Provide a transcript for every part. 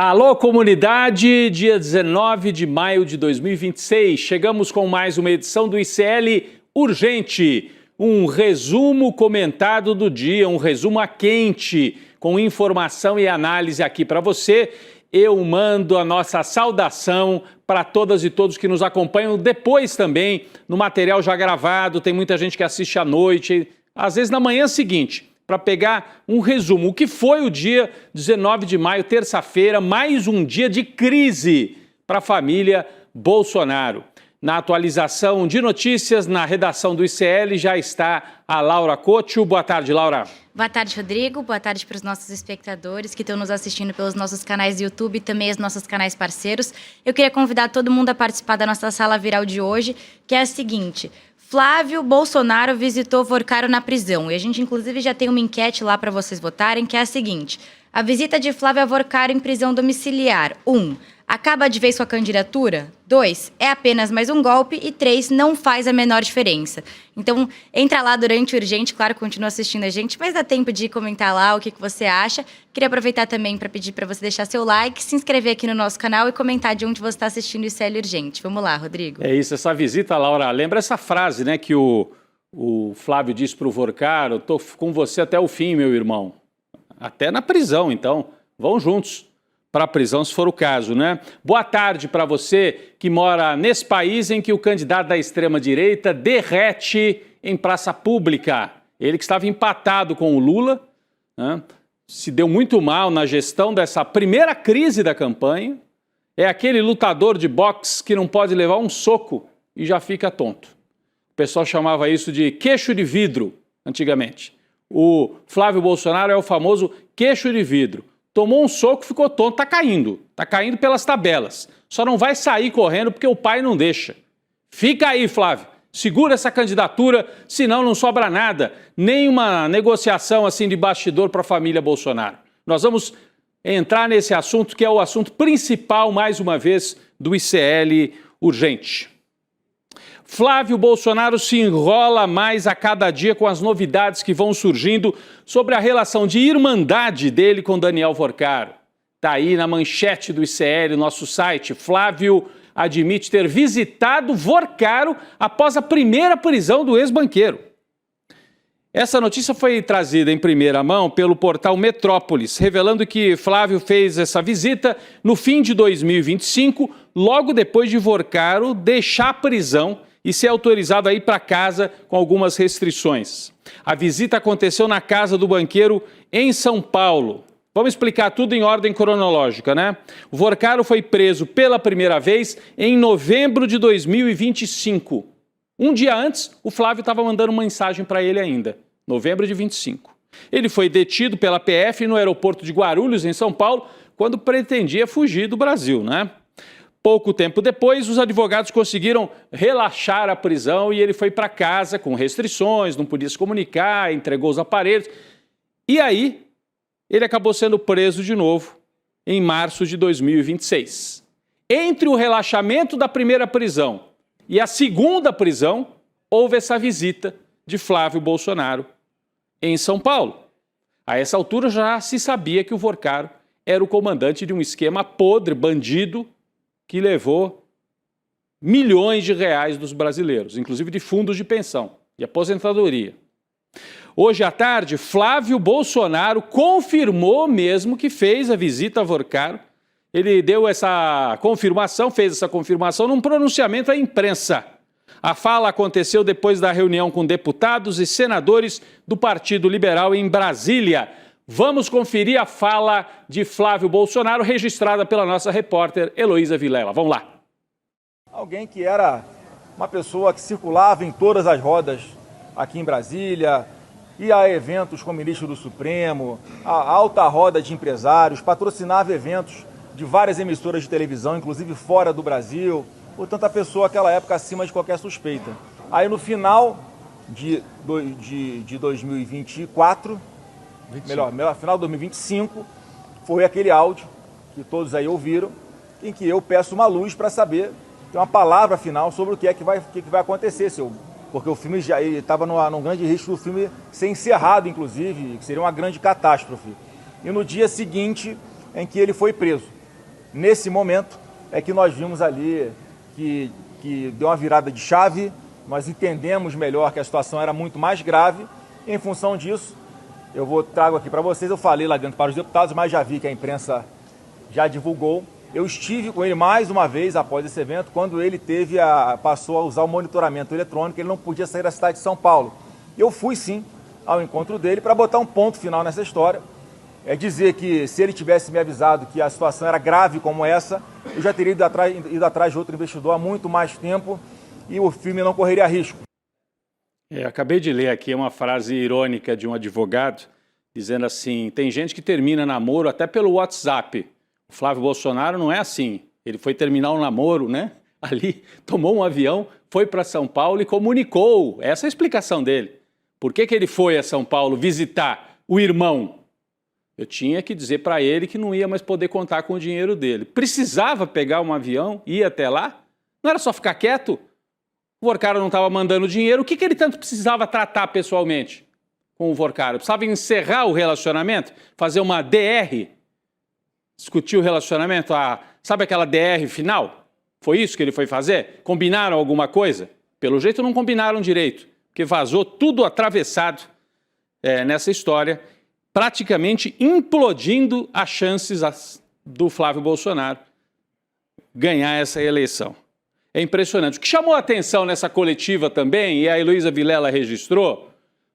Alô, comunidade, dia 19 de maio de 2026, chegamos com mais uma edição do ICL Urgente, um resumo comentado do dia, um resumo a quente, com informação e análise aqui para você. Eu mando a nossa saudação para todas e todos que nos acompanham depois também, no material já gravado, tem muita gente que assiste à noite, às vezes na manhã seguinte, para pegar um resumo. O que foi o dia 19 de maio, terça-feira, mais um dia de crise para a família Bolsonaro. Na atualização de notícias, na redação do ICL, já está a Laura Couto. Boa tarde, Laura. Boa tarde, Rodrigo. Boa tarde para os nossos espectadores que estão nos assistindo pelos nossos canais do YouTube e também os nossos canais parceiros. Eu queria convidar todo mundo a participar da nossa sala viral de hoje, que é a seguinte: Flávio Bolsonaro visitou Vorcaro na prisão. E a gente, inclusive, já tem uma enquete lá para vocês votarem, que é a seguinte: a visita de Flávio a Vorcaro em prisão domiciliar. 1. Acaba de vez sua candidatura? 2. É apenas mais um golpe? E 3. Não faz a menor diferença. Então, entra lá durante o Urgente, claro, continua assistindo a gente, mas dá tempo de comentar lá o que você acha. Queria aproveitar também para pedir para você deixar seu like, se inscrever aqui no nosso canal e comentar de onde você está assistindo o ICL Urgente. Vamos lá, Rodrigo. É isso, essa visita, Laura, lembra essa frase, né, que o Flávio disse para o Vorcaro: eu tô com você até o fim, meu irmão. Até na prisão, então. Vão juntos para a prisão, se for o caso, né? Boa tarde para você que mora nesse país em que o candidato da extrema-direita derrete em praça pública. Ele que estava empatado com o Lula, né? Se deu muito mal na gestão dessa primeira crise da campanha. É aquele lutador de boxe que não pode levar um soco e já fica tonto. O pessoal chamava isso de queixo de vidro, antigamente. O Flávio Bolsonaro é o famoso queixo de vidro. Tomou um soco, ficou tonto, tá caindo pelas tabelas. Só não vai sair correndo porque o pai não deixa. Fica aí, Flávio, segura essa candidatura, senão não sobra nada, nem uma negociação assim de bastidor para a família Bolsonaro. Nós vamos entrar nesse assunto que é o assunto principal, mais uma vez, do ICL Urgente. Flávio Bolsonaro se enrola mais a cada dia com as novidades que vão surgindo sobre a relação de irmandade dele com Daniel Vorcaro. Está aí na manchete do ICL, nosso site. Flávio admite ter visitado Vorcaro após a primeira prisão do ex-banqueiro. Essa notícia foi trazida em primeira mão pelo portal Metrópolis, revelando que Flávio fez essa visita no fim de 2025, logo depois de Vorcaro deixar a prisão e ser autorizado a ir para casa com algumas restrições. A visita aconteceu na casa do banqueiro em São Paulo. Vamos explicar tudo em ordem cronológica, né? O Vorcaro foi preso pela primeira vez em novembro de 2025. Um dia antes, o Flávio estava mandando uma mensagem para ele ainda, novembro de 25. Ele foi detido pela PF no aeroporto de Guarulhos, em São Paulo, quando pretendia fugir do Brasil, né? Pouco tempo depois, os advogados conseguiram relaxar a prisão e ele foi para casa com restrições, não podia se comunicar, entregou os aparelhos. E aí, ele acabou sendo preso de novo em março de 2026. Entre o relaxamento da primeira prisão e a segunda prisão, houve essa visita de Flávio Bolsonaro em São Paulo. A essa altura já se sabia que o Vorcaro era o comandante de um esquema podre, bandido, que levou milhões de reais dos brasileiros, inclusive de fundos de pensão e aposentadoria. Hoje à tarde, Flávio Bolsonaro confirmou mesmo que fez a visita a Vorcaro. Ele deu essa confirmação, fez essa confirmação num pronunciamento à imprensa. A fala aconteceu depois da reunião com deputados e senadores do Partido Liberal em Brasília. Vamos conferir a fala de Flávio Bolsonaro, registrada pela nossa repórter Heloísa Vilela. Vamos lá. Alguém que era uma pessoa que circulava em todas as rodas aqui em Brasília, ia a eventos com o ministro do Supremo, a alta roda de empresários, patrocinava eventos de várias emissoras de televisão, inclusive fora do Brasil. Portanto, a pessoa naquela época acima de qualquer suspeita. Aí no final de 2024... Melhor, final de 2025, foi aquele áudio que todos aí ouviram, em que eu peço uma luz para saber, ter uma palavra final sobre o que vai acontecer, porque o filme já estava num grande risco do filme ser encerrado, inclusive, que seria uma grande catástrofe. E no dia seguinte em que ele foi preso. Nesse momento é que nós vimos ali que deu uma virada de chave, nós entendemos melhor que a situação era muito mais grave. E, em função disso, trago aqui para vocês, eu falei lá dentro para os deputados, mas já vi que a imprensa já divulgou. Eu estive com ele mais uma vez após esse evento, quando ele passou a usar o monitoramento eletrônico, ele não podia sair da cidade de São Paulo. Eu fui sim ao encontro dele para botar um ponto final nessa história. É dizer que se ele tivesse me avisado que a situação era grave como essa, eu já teria ido atrás de outro investidor há muito mais tempo e o filme não correria risco. Acabei de ler aqui uma frase irônica de um advogado, dizendo assim, tem gente que termina namoro até pelo WhatsApp. O Flávio Bolsonaro não é assim. Ele foi terminar um namoro, né? Ali, tomou um avião, foi para São Paulo e comunicou. Essa é a explicação dele. Por que ele foi a São Paulo visitar o irmão? Eu tinha que dizer para ele que não ia mais poder contar com o dinheiro dele. Precisava pegar um avião, ir até lá? Não era só ficar quieto? O Vorcaro não estava mandando dinheiro. O que ele tanto precisava tratar pessoalmente com o Vorcaro? Precisava encerrar o relacionamento? Fazer uma DR? Discutir o relacionamento? Sabe aquela DR final? Foi isso que ele foi fazer? Combinaram alguma coisa? Pelo jeito não combinaram direito, porque vazou tudo atravessado nessa história, praticamente implodindo as chances do Flávio Bolsonaro ganhar essa eleição. É impressionante. O que chamou a atenção nessa coletiva também, e a Heloísa Vilela registrou,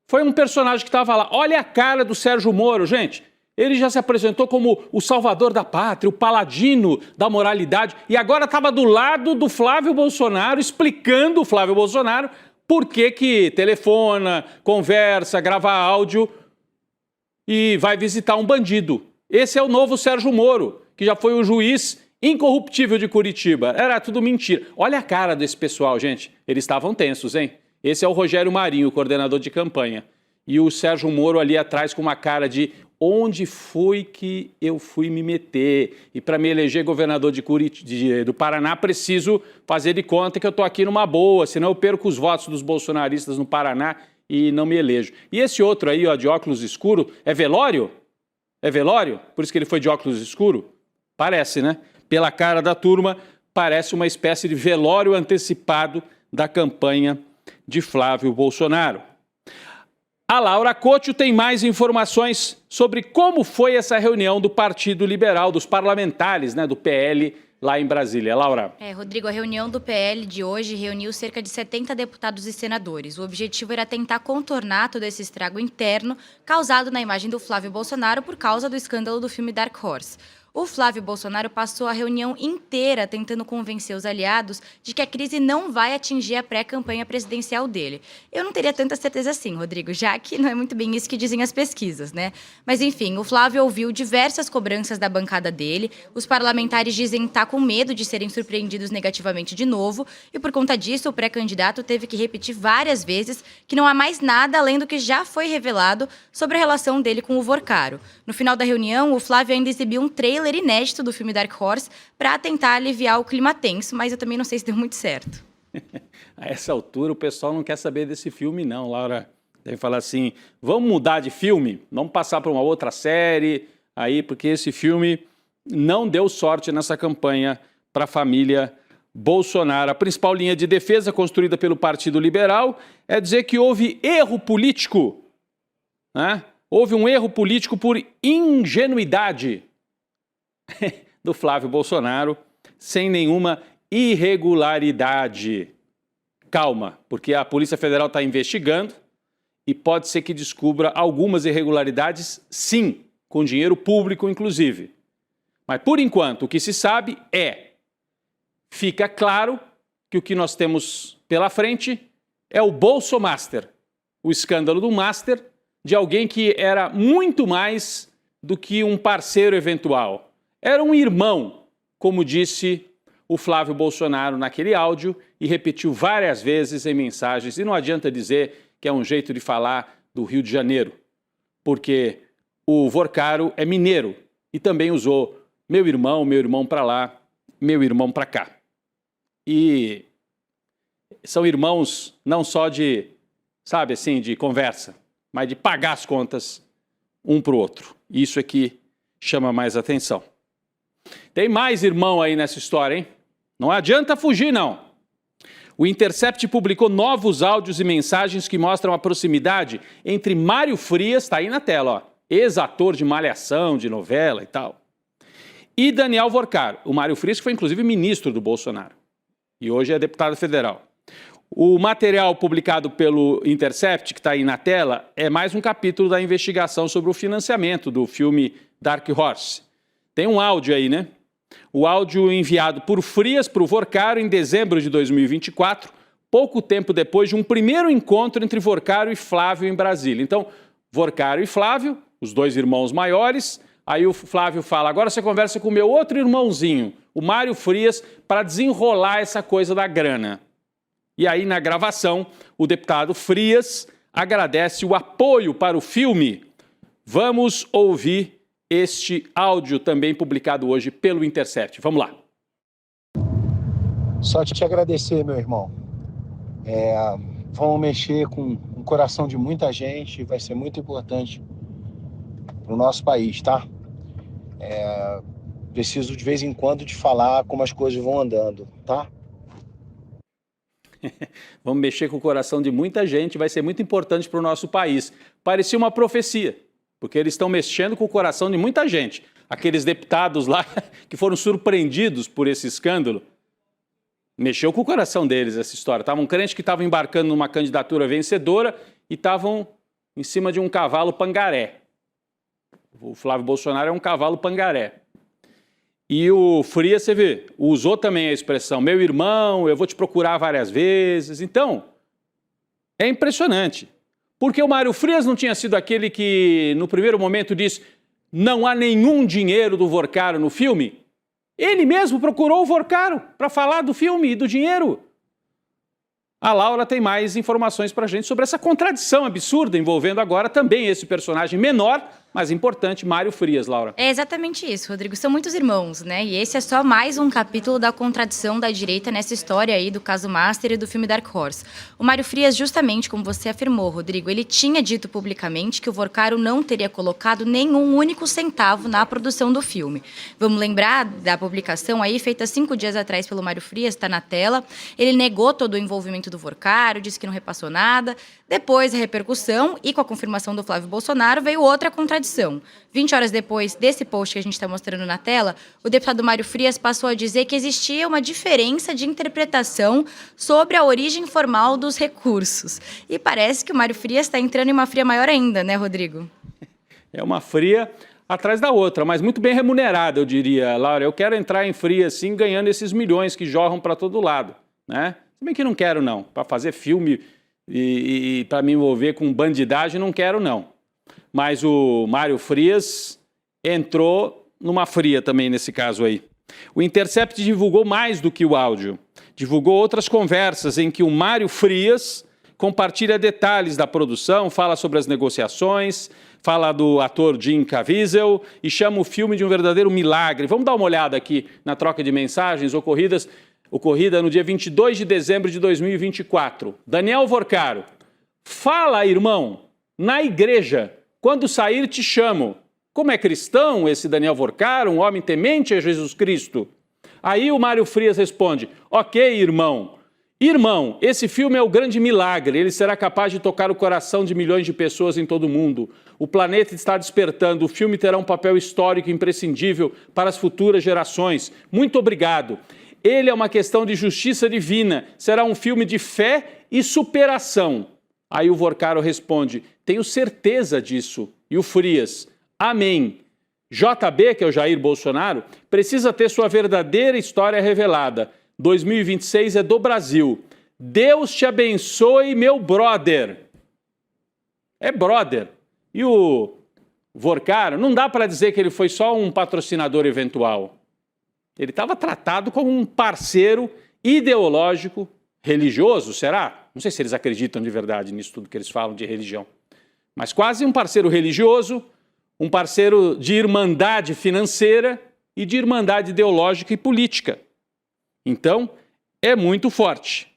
foi um personagem que estava lá. Olha a cara do Sérgio Moro, gente. Ele já se apresentou como o salvador da pátria, o paladino da moralidade, e agora estava do lado do Flávio Bolsonaro, explicando o Flávio Bolsonaro por que telefona, conversa, grava áudio e vai visitar um bandido. Esse é o novo Sérgio Moro, que já foi o juiz incorruptível de Curitiba. Era tudo mentira. Olha a cara desse pessoal, gente. Eles estavam tensos, hein? Esse é o Rogério Marinho, o coordenador de campanha. E o Sérgio Moro ali atrás com uma cara de onde foi que eu fui me meter? E para me eleger governador do Paraná, preciso fazer de conta que eu estou aqui numa boa, senão eu perco os votos dos bolsonaristas no Paraná e não me elejo. E esse outro aí, ó, de óculos escuro, é velório? É velório? Por isso que ele foi de óculos escuro? Parece, né? Pela cara da turma, parece uma espécie de velório antecipado da campanha de Flávio Bolsonaro. A Laura Couto tem mais informações sobre como foi essa reunião do Partido Liberal, dos parlamentares, né, do PL, lá em Brasília. Laura. Rodrigo, a reunião do PL de hoje reuniu cerca de 70 deputados e senadores. O objetivo era tentar contornar todo esse estrago interno causado na imagem do Flávio Bolsonaro por causa do escândalo do filme Dark Horse. O Flávio Bolsonaro passou a reunião inteira tentando convencer os aliados de que a crise não vai atingir a pré-campanha presidencial dele. Eu não teria tanta certeza assim, Rodrigo, já que não é muito bem isso que dizem as pesquisas, né? Mas enfim, o Flávio ouviu diversas cobranças da bancada dele, os parlamentares dizem estar com medo de serem surpreendidos negativamente de novo, e por conta disso o pré-candidato teve que repetir várias vezes que não há mais nada além do que já foi revelado sobre a relação dele com o Vorcaro. No final da reunião, o Flávio ainda exibiu um trailer inédito do filme Dark Horse para tentar aliviar o clima tenso, mas eu também não sei se deu muito certo. A essa altura o pessoal não quer saber desse filme não, Laura. Deve falar assim, vamos mudar de filme? Vamos passar para uma outra série, aí, porque esse filme não deu sorte nessa campanha para a família Bolsonaro. A principal linha de defesa construída pelo Partido Liberal é dizer que houve erro político, né? Houve um erro político por ingenuidade do Flávio Bolsonaro, sem nenhuma irregularidade. Calma, porque a Polícia Federal está investigando e pode ser que descubra algumas irregularidades, sim, com dinheiro público, inclusive. Mas, por enquanto, o que se sabe fica claro que o que nós temos pela frente é o Bolsomaster, o escândalo do Master, de alguém que era muito mais do que um parceiro eventual. Era um irmão, como disse o Flávio Bolsonaro naquele áudio e repetiu várias vezes em mensagens. E não adianta dizer que é um jeito de falar do Rio de Janeiro, porque o Vorcaro é mineiro e também usou meu irmão para lá, meu irmão para cá. E são irmãos não só de, sabe assim, de conversa, mas de pagar as contas um para o outro. Isso é que chama mais atenção. Tem mais irmão aí nessa história, hein? Não adianta fugir, não. O Intercept publicou novos áudios e mensagens que mostram a proximidade entre Mário Frias, tá aí na tela, ó, ex-ator de Malhação, de novela e tal, e Daniel Vorcaro. O Mário Frias que foi inclusive ministro do Bolsonaro e hoje é deputado federal. O material publicado pelo Intercept, que está aí na tela, é mais um capítulo da investigação sobre o financiamento do filme Dark Horse. Tem um áudio aí, né? O áudio enviado por Frias para o Vorcaro em dezembro de 2024, pouco tempo depois de um primeiro encontro entre Vorcaro e Flávio em Brasília. Então, Vorcaro e Flávio, os dois irmãos maiores, aí o Flávio fala, agora você conversa com o meu outro irmãozinho, o Mário Frias, para desenrolar essa coisa da grana. E aí, na gravação, o deputado Frias agradece o apoio para o filme. Vamos ouvir este áudio também publicado hoje pelo Intercept. Vamos lá. Só te agradecer, meu irmão. Vamos mexer com o coração de muita gente, vai ser muito importante para o nosso país, tá? Preciso de vez em quando de falar como as coisas vão andando, tá? Vamos mexer com o coração de muita gente, vai ser muito importante para o nosso país. Parecia uma profecia, porque eles estão mexendo com o coração de muita gente. Aqueles deputados lá que foram surpreendidos por esse escândalo, mexeu com o coração deles essa história. Estavam crentes que estavam embarcando numa candidatura vencedora e estavam em cima de um cavalo pangaré. O Flávio Bolsonaro é um cavalo pangaré. E o Frias, você vê, usou também a expressão, meu irmão, eu vou te procurar várias vezes. Então, é impressionante. Porque o Mário Frias não tinha sido aquele que, no primeiro momento, disse não há nenhum dinheiro do Vorcaro no filme? Ele mesmo procurou o Vorcaro para falar do filme e do dinheiro. A Laura tem mais informações para a gente sobre essa contradição absurda envolvendo agora também esse personagem menor, mas importante, Mário Frias, Laura. É exatamente isso, Rodrigo. São muitos irmãos, né? E esse é só mais um capítulo da contradição da direita nessa história aí do caso Master e do filme Dark Horse. O Mário Frias, justamente como você afirmou, Rodrigo, ele tinha dito publicamente que o Vorcaro não teria colocado nenhum único centavo na produção do filme. Vamos lembrar da publicação aí, feita 5 dias atrás pelo Mário Frias, está na tela. Ele negou todo o envolvimento do Vorcaro, disse que não repassou nada. Depois, a repercussão e com a confirmação do Flávio Bolsonaro, veio outra contradição. 20 horas depois desse post que a gente está mostrando na tela, o deputado Mário Frias passou a dizer que existia uma diferença de interpretação sobre a origem formal dos recursos. E parece que o Mário Frias está entrando em uma fria maior ainda, né, Rodrigo? É uma fria atrás da outra, mas muito bem remunerada, eu diria, Laura. Eu quero entrar em fria, assim, ganhando esses milhões que jorram para todo lado, né? Se bem que não quero, não. Para fazer filme e para me envolver com bandidagem, não quero, não. Mas o Mário Frias entrou numa fria também nesse caso aí. O Intercept divulgou mais do que o áudio. Divulgou outras conversas em que o Mário Frias compartilha detalhes da produção, fala sobre as negociações, fala do ator Jim Caviezel e chama o filme de um verdadeiro milagre. Vamos dar uma olhada aqui na troca de mensagens ocorrida no dia 22 de dezembro de 2024. Daniel Vorcaro, fala, irmão, na igreja. Quando sair, te chamo. Como é cristão esse Daniel Vorcaro, um homem temente a Jesus Cristo? Aí o Mário Frias responde, ok, irmão. Irmão, esse filme é o grande milagre. Ele será capaz de tocar o coração de milhões de pessoas em todo o mundo. O planeta está despertando. O filme terá um papel histórico imprescindível para as futuras gerações. Muito obrigado. Ele é uma questão de justiça divina. Será um filme de fé e superação. Aí o Vorcaro responde, tenho certeza disso. E o Frias, amém. JB, que é o Jair Bolsonaro, precisa ter sua verdadeira história revelada. 2026 é do Brasil. Deus te abençoe, meu brother. É brother. E o Vorcaro, não dá para dizer que ele foi só um patrocinador eventual. Ele estava tratado como um parceiro ideológico, religioso, será? Não sei se eles acreditam de verdade nisso tudo que eles falam de religião. Mas quase um parceiro religioso, um parceiro de irmandade financeira e de irmandade ideológica e política. Então, é muito forte.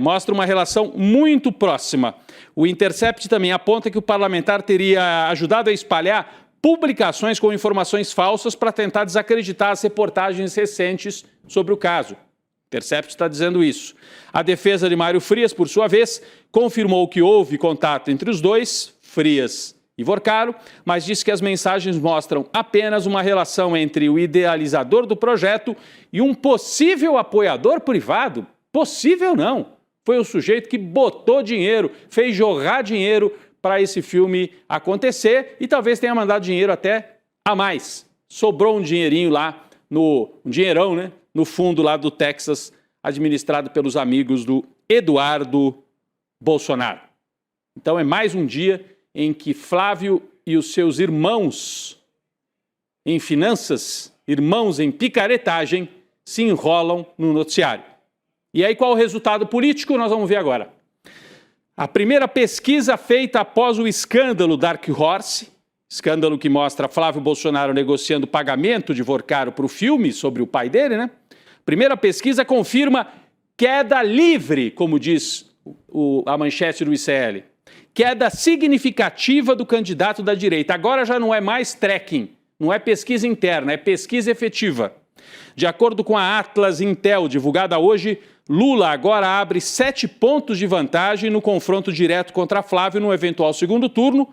Mostra uma relação muito próxima. O Intercept também aponta que o parlamentar teria ajudado a espalhar publicações com informações falsas para tentar desacreditar as reportagens recentes sobre o caso. Intercept está dizendo isso. A defesa de Mário Frias, por sua vez, confirmou que houve contato entre os dois, Frias e Vorcaro, mas disse que as mensagens mostram apenas uma relação entre o idealizador do projeto e um possível apoiador privado. Possível não. Foi o sujeito que botou dinheiro, fez jorrar dinheiro para esse filme acontecer e talvez tenha mandado dinheiro até a mais. Sobrou um dinheirinho lá, um dinheirão, né? No fundo lá do Texas, administrado pelos amigos do Eduardo Bolsonaro. Então é mais um dia em que Flávio e os seus irmãos em finanças, irmãos em picaretagem, se enrolam no noticiário. E aí qual o resultado político? Nós vamos ver agora. A primeira pesquisa feita após o escândalo Dark Horse, escândalo que mostra Flávio Bolsonaro negociando pagamento de Vorcaro para o filme sobre o pai dele, né? Primeira pesquisa confirma queda livre, como diz a manchete do ICL. Queda significativa do candidato da direita. Agora já não é mais tracking, não é pesquisa interna, é pesquisa efetiva. De acordo com a Atlas Intel, divulgada hoje, Lula agora abre 7 pontos de vantagem no confronto direto contra Flávio no eventual segundo turno.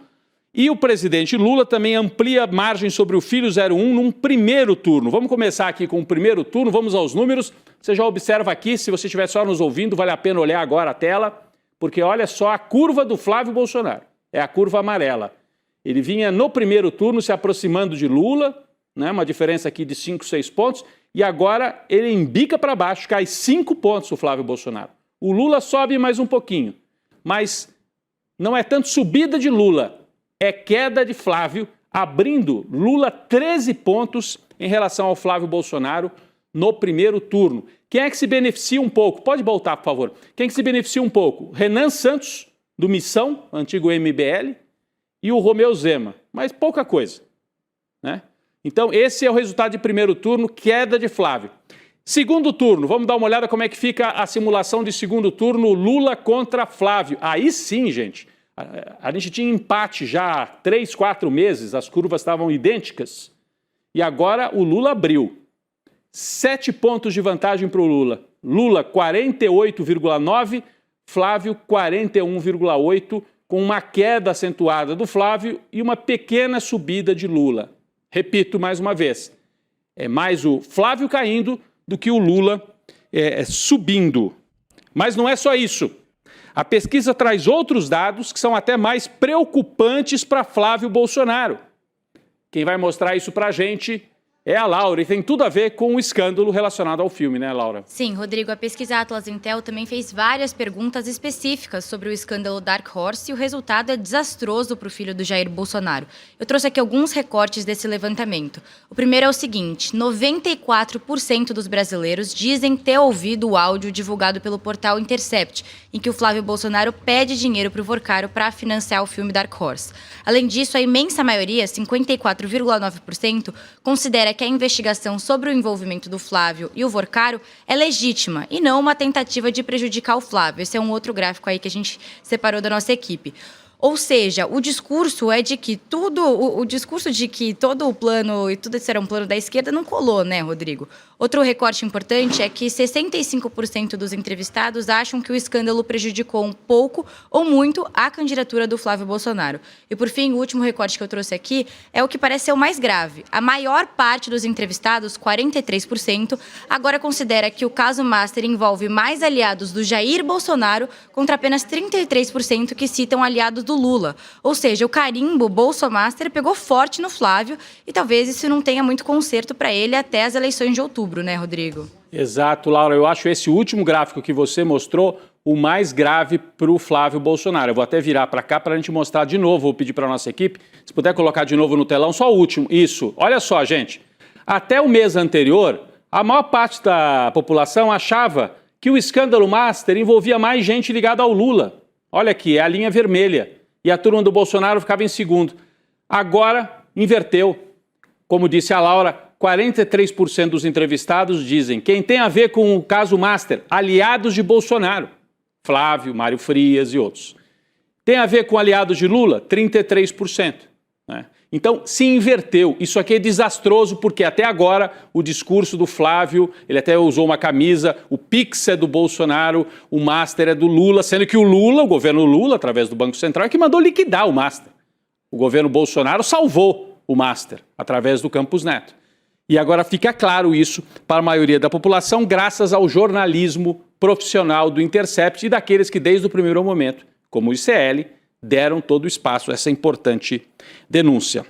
E o presidente Lula também amplia a margem sobre o filho 01 num primeiro turno. Vamos começar aqui com o primeiro turno, vamos aos números. Você já observa aqui, se você estiver só nos ouvindo, vale a pena olhar agora a tela, porque olha só a curva do Flávio Bolsonaro. É a curva amarela. Ele vinha no primeiro turno se aproximando de Lula, né, uma diferença aqui de 5, 6 pontos, e agora ele embica para baixo, cai 5 pontos o Flávio Bolsonaro. O Lula sobe mais um pouquinho, mas não é tanto subida de Lula, é queda de Flávio, abrindo Lula 13 pontos em relação ao Flávio Bolsonaro no primeiro turno. Quem é que se beneficia um pouco? Pode voltar, por favor. Quem é que se beneficia um pouco? Renan Santos, do Missão, antigo MBL, e o Romeu Zema, mas pouca coisa, né? Então, esse é o resultado de primeiro turno, queda de Flávio. Segundo turno, vamos dar uma olhada como é que fica a simulação de segundo turno, Lula contra Flávio. Aí sim, gente, a gente tinha empate já há 3, 4 meses, as curvas estavam idênticas, e agora o Lula abriu. 7 pontos de vantagem para o Lula. Lula 48,9, Flávio 41,8, com uma queda acentuada do Flávio e uma pequena subida de Lula. Repito mais uma vez, é mais o Flávio caindo do que o Lula subindo. Mas não é só isso. A pesquisa traz outros dados que são até mais preocupantes para Flávio Bolsonaro. Quem vai mostrar isso para a gente é a Laura, e tem tudo a ver com o escândalo relacionado ao filme, né, Laura? Sim, Rodrigo, a pesquisa Atlas Intel também fez várias perguntas específicas sobre o escândalo Dark Horse e o resultado é desastroso para o filho do Jair Bolsonaro. Eu trouxe aqui alguns recortes desse levantamento. O primeiro é o seguinte, 94% dos brasileiros dizem ter ouvido o áudio divulgado pelo portal Intercept, em que o Flávio Bolsonaro pede dinheiro para o Vorcaro para financiar o filme Dark Horse. Além disso, a imensa maioria, 54,9%, considera que a investigação sobre o envolvimento do Flávio e o Vorcaro é legítima e não uma tentativa de prejudicar o Flávio. Esse é um outro gráfico aí que a gente separou da nossa equipe. Ou seja, o discurso é de que o discurso de que todo o plano e tudo isso era um plano da esquerda não colou, né, Rodrigo? Outro recorte importante é que 65% dos entrevistados acham que o escândalo prejudicou um pouco ou muito a candidatura do Flávio Bolsonaro. E, por fim, o último recorte que eu trouxe aqui é o que parece ser o mais grave. A maior parte dos entrevistados, 43%, agora considera que o caso Master envolve mais aliados do Jair Bolsonaro contra apenas 33% que citam aliados do Lula. Ou seja, o carimbo Bolsomaster pegou forte no Flávio e talvez isso não tenha muito conserto para ele até as eleições de outubro, né, Rodrigo? Exato, Laura. Eu acho esse último gráfico que você mostrou o mais grave para o Flávio Bolsonaro. Eu vou até virar para cá para a gente mostrar de novo, vou pedir para a nossa equipe, se puder colocar de novo no telão, só o último. Isso. Olha só, gente. Até o mês anterior, a maior parte da população achava que o escândalo Master envolvia mais gente ligada ao Lula. Olha aqui, é a linha vermelha. E a turma do Bolsonaro ficava em segundo. Agora, inverteu. Como disse a Laura, 43% dos entrevistados dizem quem tem a ver com o caso Master, aliados de Bolsonaro. Flávio, Mário Frias e outros. Tem a ver com aliados de Lula? 33%. Né? Então, se inverteu. Isso aqui é desastroso porque até agora o discurso do Flávio, ele até usou uma camisa, o Pix é do Bolsonaro, o Master é do Lula, sendo que o Lula, o governo Lula, através do Banco Central, é que mandou liquidar o Master. O governo Bolsonaro salvou o Master, através do Campos Neto. E agora fica claro isso para a maioria da população, graças ao jornalismo profissional do Intercept e daqueles que desde o primeiro momento, como o ICL, deram todo o espaço a essa importante denúncia.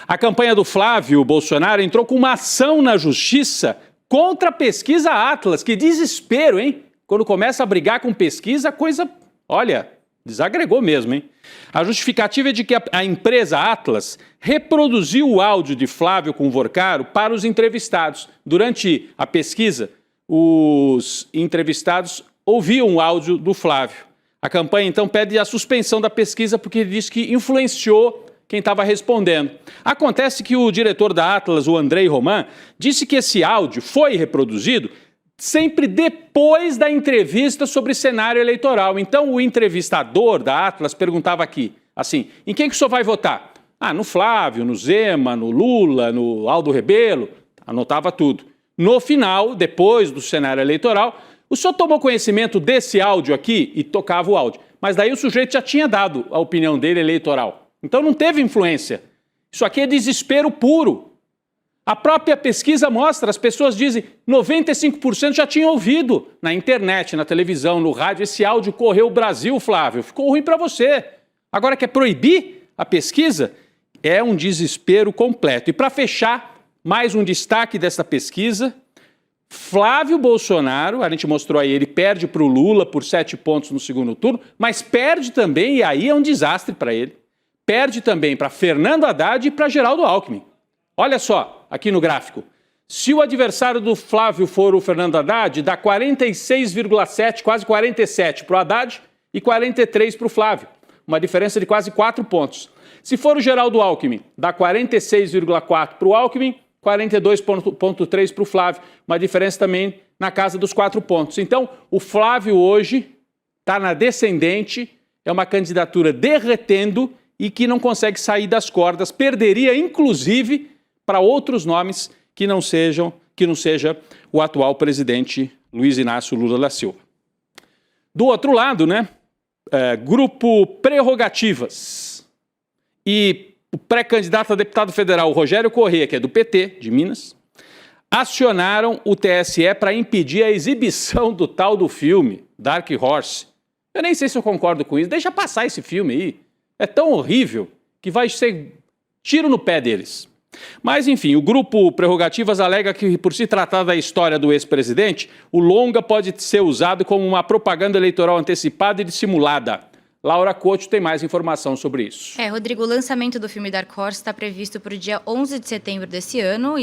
A campanha do Flávio Bolsonaro entrou com uma ação na justiça contra a pesquisa Atlas. Que desespero, hein? Quando começa a brigar com pesquisa, a coisa, olha, desagregou mesmo, hein? A justificativa é de que a empresa Atlas reproduziu o áudio de Flávio com Vorcaro para os entrevistados. Durante a pesquisa, os entrevistados ouviam o áudio do Flávio. A campanha, então, pede a suspensão da pesquisa porque ele diz que influenciou quem estava respondendo. Acontece que o diretor da Atlas, o Andrei Roman, disse que esse áudio foi reproduzido sempre depois da entrevista sobre cenário eleitoral. Então, o entrevistador da Atlas perguntava aqui, assim, em quem que o senhor vai votar? Ah, no Flávio, no Zema, no Lula, no Aldo Rebelo, anotava tudo. No final, depois do cenário eleitoral, o senhor tomou conhecimento desse áudio aqui e tocava o áudio. Mas daí o sujeito já tinha dado a opinião dele eleitoral. Então não teve influência. Isso aqui é desespero puro. A própria pesquisa mostra, as pessoas dizem, 95% já tinham ouvido na internet, na televisão, no rádio. Esse áudio correu o Brasil, Flávio. Ficou ruim para você. Agora quer proibir a pesquisa? É um desespero completo. E para fechar, mais um destaque dessa pesquisa, Flávio Bolsonaro, a gente mostrou aí, ele perde para o Lula por 7 pontos no segundo turno, mas perde também, e aí é um desastre para ele, perde também para Fernando Haddad e para Geraldo Alckmin. Olha só, aqui no gráfico, se o adversário do Flávio for o Fernando Haddad, dá 46,7, quase 47 para o Haddad e 43 para o Flávio, uma diferença de quase 4 pontos. Se for o Geraldo Alckmin, dá 46,4 para o Alckmin, 42,3 para o Flávio, uma diferença também na casa dos 4 pontos. Então, o Flávio hoje está na descendente, é uma candidatura derretendo e que não consegue sair das cordas, perderia inclusive para outros nomes que não seja o atual presidente Luiz Inácio Lula da Silva. Do outro lado, né, grupo Prerrogativas e o pré-candidato a deputado federal, Rogério Corrêa, que é do PT, de Minas, acionaram o TSE para impedir a exibição do tal do filme, Dark Horse. Eu nem sei se eu concordo com isso. Deixa passar esse filme aí. É tão horrível que vai ser tiro no pé deles. Mas, enfim, o grupo Prerrogativas alega que, por se tratar da história do ex-presidente, o longa pode ser usado como uma propaganda eleitoral antecipada e dissimulada. Laura Couto tem mais informação sobre isso. Rodrigo, o lançamento do filme Dark Horse está previsto para o dia 11 de setembro desse ano,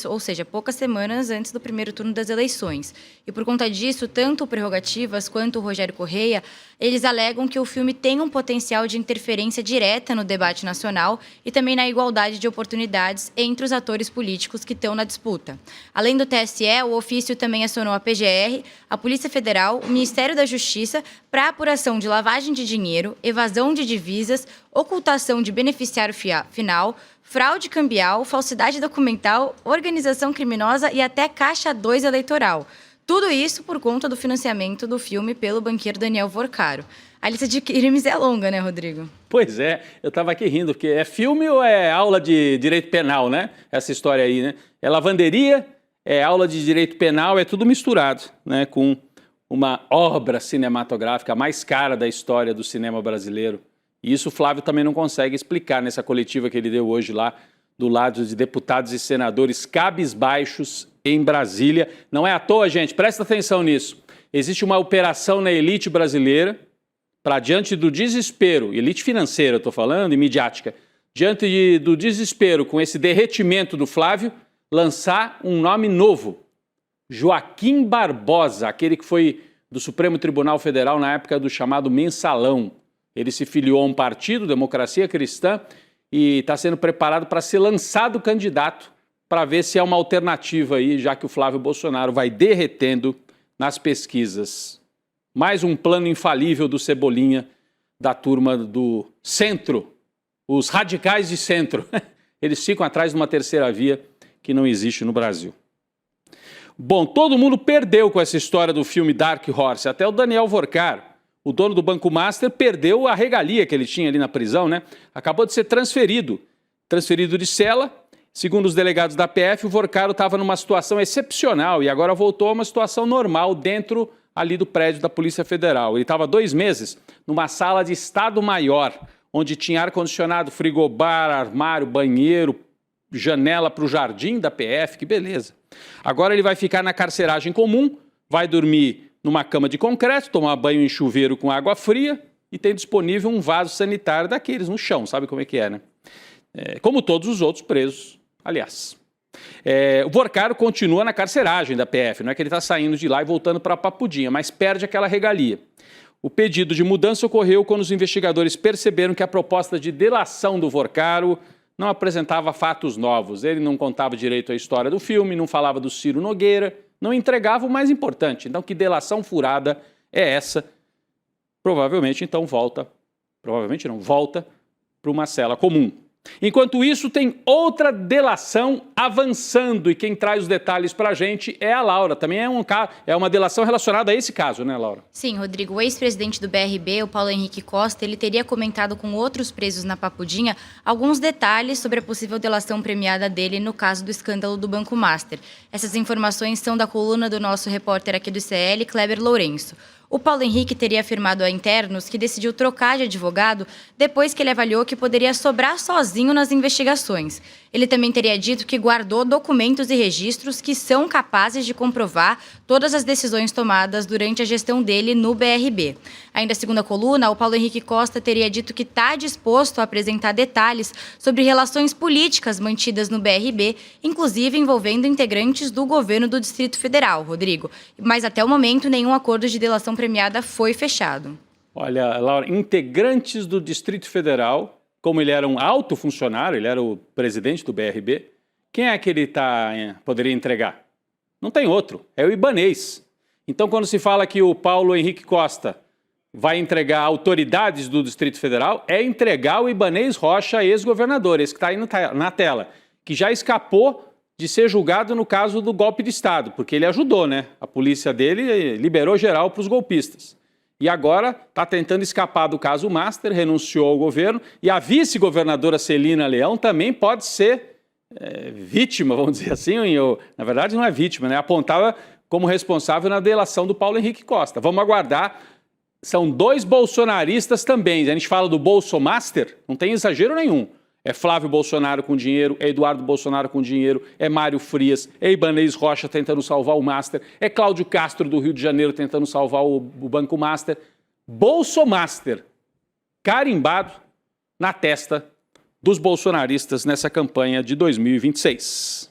ou seja, poucas semanas antes do primeiro turno das eleições. E por conta disso, tanto o Prerrogativas quanto o Rogério Corrêa, eles alegam que o filme tem um potencial de interferência direta no debate nacional e também na igualdade de oportunidades entre os atores políticos que estão na disputa. Além do TSE, o ofício também acionou a PGR, a Polícia Federal, o Ministério da Justiça para apuração de lavagem de dinheiro, evasão de divisas, ocultação de beneficiário final, fraude cambial, falsidade documental, organização criminosa e até Caixa 2 eleitoral. Tudo isso por conta do financiamento do filme pelo banqueiro Daniel Vorcaro. A lista de crimes é longa, né, Rodrigo? Pois é, eu estava aqui rindo, porque é filme ou é aula de direito penal, né? Essa história aí, né? É lavanderia, é aula de direito penal, é tudo misturado, né? Com uma obra cinematográfica mais cara da história do cinema brasileiro. E isso o Flávio também não consegue explicar nessa coletiva que ele deu hoje lá, do lado de deputados e senadores cabisbaixos em Brasília. Não é à toa, gente, presta atenção nisso. Existe uma operação na elite brasileira para, diante do desespero, elite financeira eu estou falando, e midiática, diante do desespero com esse derretimento do Flávio, lançar um nome novo. Joaquim Barbosa, aquele que foi do Supremo Tribunal Federal na época do chamado Mensalão. Ele se filiou a um partido, Democracia Cristã, e está sendo preparado para ser lançado candidato para ver se é uma alternativa aí, já que o Flávio Bolsonaro vai derretendo nas pesquisas. Mais um plano infalível do Cebolinha, da turma do centro, os radicais de centro. Eles ficam atrás de uma terceira via que não existe no Brasil. Bom, todo mundo perdeu com essa história do filme Dark Horse, até o Daniel Vorcaro, o dono do Banco Master, perdeu a regalia que ele tinha ali na prisão, né? Acabou de ser transferido de cela. Segundo os delegados da PF, o Vorcaro estava numa situação excepcional e agora voltou a uma situação normal dentro ali do prédio da Polícia Federal. Ele estava 2 meses numa sala de Estado Maior, onde tinha ar-condicionado, frigobar, armário, banheiro, janela para o jardim da PF, que beleza. Agora ele vai ficar na carceragem comum, vai dormir numa cama de concreto, tomar banho em chuveiro com água fria e tem disponível um vaso sanitário daqueles no chão, sabe como é que é, né? Como todos os outros presos, aliás. O Vorcaro continua na carceragem da PF, não é que ele está saindo de lá e voltando para a Papudinha, mas perde aquela regalia. O pedido de mudança ocorreu quando os investigadores perceberam que a proposta de delação do Vorcaro não apresentava fatos novos. Ele não contava direito a história do filme, não falava do Ciro Nogueira, não entregava o mais importante. Então, que delação furada é essa? Provavelmente, então, volta para uma cela comum. Enquanto isso, tem outra delação avançando e quem traz os detalhes para a gente é a Laura. Também é uma delação relacionada a esse caso, né, Laura? Sim, Rodrigo. O ex-presidente do BRB, o Paulo Henrique Costa, ele teria comentado com outros presos na Papudinha alguns detalhes sobre a possível delação premiada dele no caso do escândalo do Banco Master. Essas informações são da coluna do nosso repórter aqui do ICL, Kleber Lourenço. O Paulo Henrique teria afirmado a internos que decidiu trocar de advogado depois que ele avaliou que poderia sobrar sozinho nas investigações. Ele também teria dito que guardou documentos e registros que são capazes de comprovar todas as decisões tomadas durante a gestão dele no BRB. Ainda segundo a coluna, o Paulo Henrique Costa teria dito que está disposto a apresentar detalhes sobre relações políticas mantidas no BRB, inclusive envolvendo integrantes do governo do Distrito Federal, Rodrigo. Mas até o momento, nenhum acordo de delação premiada foi fechado. Olha, Laura, integrantes do Distrito Federal, como ele era um alto funcionário, ele era o presidente do BRB, quem é que ele poderia entregar? Não tem outro, é o Ibanez. Então, quando se fala que o Paulo Henrique Costa vai entregar autoridades do Distrito Federal, é entregar o Ibanez Rocha, ex-governador, esse que está aí na tela, que já escapou de ser julgado no caso do golpe de Estado, porque ele ajudou, né? A polícia dele liberou geral para os golpistas. E agora está tentando escapar do caso Master, renunciou ao governo, e a vice-governadora Celina Leão também pode ser vítima, vamos dizer assim, na verdade não é vítima, né? Apontada como responsável na delação do Paulo Henrique Costa. Vamos aguardar. São 2 bolsonaristas também. A gente fala do Bolsomaster, não tem exagero nenhum. É Flávio Bolsonaro com dinheiro, é Eduardo Bolsonaro com dinheiro, é Mário Frias, é Ibanez Rocha tentando salvar o Master, é Cláudio Castro do Rio de Janeiro tentando salvar o Banco Master. Bolsomaster, carimbado na testa dos bolsonaristas nessa campanha de 2026.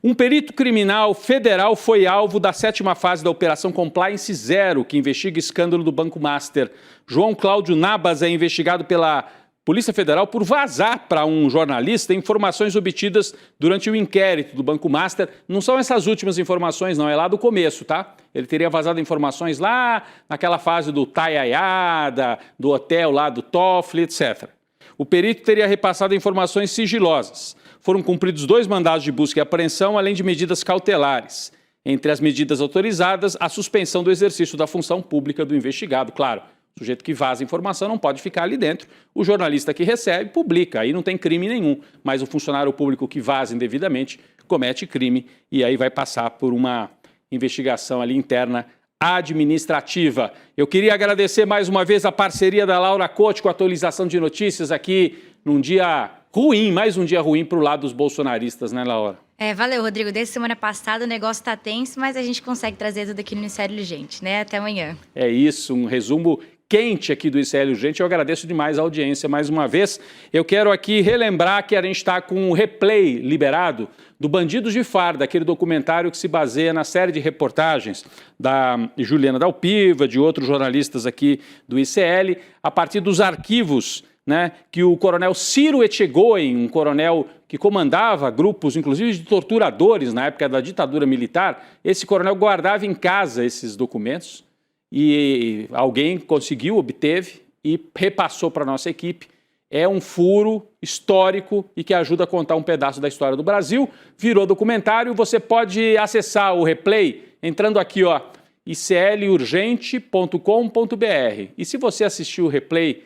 Um perito criminal federal foi alvo da 7ª fase da Operação Compliance Zero, que investiga o escândalo do Banco Master. João Cláudio Nabas é investigado pela Polícia Federal por vazar para um jornalista informações obtidas durante o inquérito do Banco Master. Não são essas últimas informações, não, é lá do começo, tá? Ele teria vazado informações lá naquela fase do Taiaiada, do hotel lá do Toffoli, etc. O perito teria repassado informações sigilosas. Foram cumpridos 2 mandados de busca e apreensão, além de medidas cautelares. Entre as medidas autorizadas, a suspensão do exercício da função pública do investigado, claro. O sujeito que vaza informação não pode ficar ali dentro. O jornalista que recebe, publica. Aí não tem crime nenhum. Mas o funcionário público que vaza indevidamente comete crime e aí vai passar por uma investigação ali interna administrativa. Eu queria agradecer mais uma vez a parceria da Laura Cote com a atualização de notícias aqui num dia ruim, mais um dia ruim para o lado dos bolsonaristas, né, Laura? Valeu, Rodrigo. Desde semana passada o negócio está tenso, mas a gente consegue trazer tudo aqui no ICL Urgente, né? Até amanhã. É isso, um resumo quente aqui do ICL Urgente. Eu agradeço demais a audiência mais uma vez. Eu quero aqui relembrar que a gente está com um replay liberado do Bandidos de Farda, aquele documentário que se baseia na série de reportagens da Juliana Dalpiva, de outros jornalistas aqui do ICL, a partir dos arquivos, né, que o coronel Ciro Etchegoyen, um coronel que comandava grupos, inclusive de torturadores na época da ditadura militar, esse coronel guardava em casa esses documentos e alguém conseguiu, obteve e repassou para a nossa equipe. é um furo histórico e que ajuda a contar um pedaço da história do Brasil. Virou documentário, você pode acessar o replay entrando aqui, ó, iclurgente.com.br. E se você assistir o replay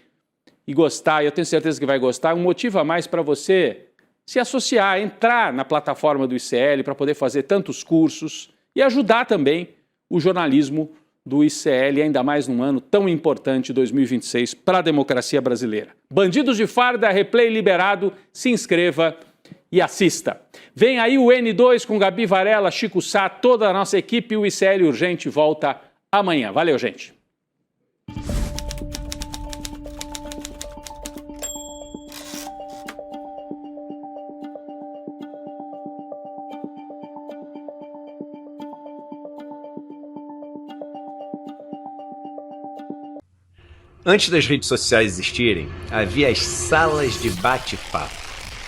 e gostar, e eu tenho certeza que vai gostar, um motivo a mais para você se associar, entrar na plataforma do ICL para poder fazer tantos cursos e ajudar também o jornalismo do ICL, ainda mais num ano tão importante, 2026, para a democracia brasileira. Bandidos de Farda, replay liberado, se inscreva e assista. Vem aí o N2 com Gabi Varela, Chico Sá, toda a nossa equipe, o ICL Urgente volta amanhã. Valeu, gente! Antes das redes sociais existirem, havia as salas de bate-papo.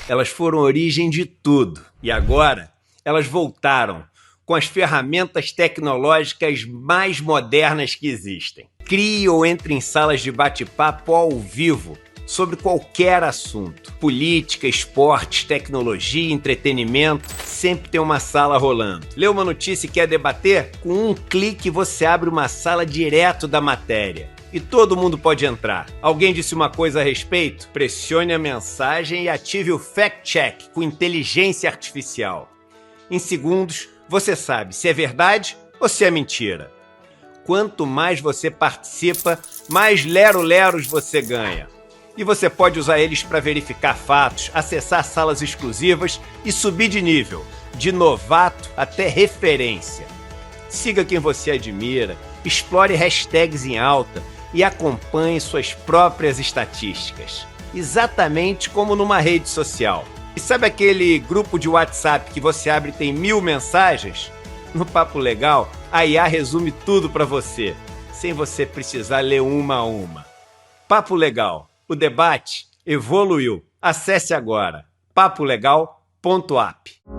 Elas foram a origem de tudo. E agora, elas voltaram com as ferramentas tecnológicas mais modernas que existem. Crie ou entre em salas de bate-papo ao vivo sobre qualquer assunto. Política, esportes, tecnologia, entretenimento, sempre tem uma sala rolando. Lê uma notícia e quer debater? Com um clique você abre uma sala direto da matéria. E todo mundo pode entrar. Alguém disse uma coisa a respeito? Pressione a mensagem e ative o fact-check com inteligência artificial. Em segundos, você sabe se é verdade ou se é mentira. Quanto mais você participa, mais lero-leros você ganha. E você pode usar eles para verificar fatos, acessar salas exclusivas e subir de nível, de novato até referência. Siga quem você admira, explore hashtags em alta e acompanhe suas próprias estatísticas, exatamente como numa rede social. E sabe aquele grupo de WhatsApp que você abre e tem 1000 mensagens? No Papo Legal, a IA resume tudo para você, sem você precisar ler uma a uma. Papo Legal, o debate evoluiu. Acesse agora papolegal.app.